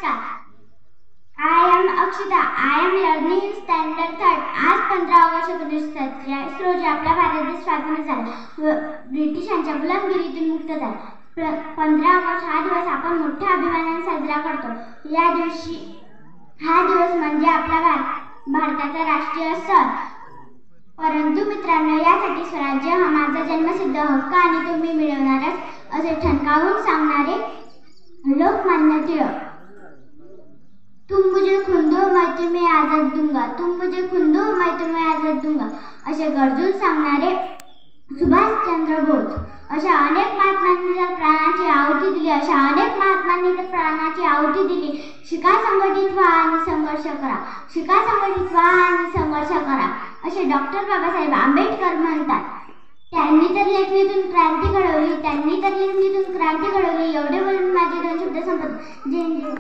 नमस्कार. I am Akshita. I am learning standard 3rd. आज 15 August 1947 रोजी आपला भारत देश स्वातंत्र्य झाला. ब्रिटिशांच्या गुलामगिरीतून मुक्त झाला. 15 ऑगस्ट हा दिवस आपण मोठ्या अभिमानाने साजरा करतो. या दिवशी हा दिवस म्हणजे आपला भारताचा राष्ट्रीय सण. परंतु मित्रांनो, यासाठी स्वराज्य हा माझा जन्मसिद्ध हक्क आणि तुम्ही मिळवणारच असे ठणकावून सांगणारे लोकमान्य टिळक. तुम मुझे खून दो मैं तुम्हें आजाद दूंगा, तुम मुझे खून दो मैं तुम्हें आजाद दूंगा असे गरजून सांगणारे सुभाषचंद्र बोस. अशा अनेक महात्मांनी जर प्राणाची आहुती दिली शिका संघटित व्हा आणि संघर्ष करा, शिका संघटित व्हा आणि संघर्ष करा असे डॉक्टर बाबासाहेब आंबेडकर म्हणतात. त्यांनी तर लेखणीतून क्रांती घडवली. एवढे बोलून माझे 2 शब्द संपत. जय हिंद.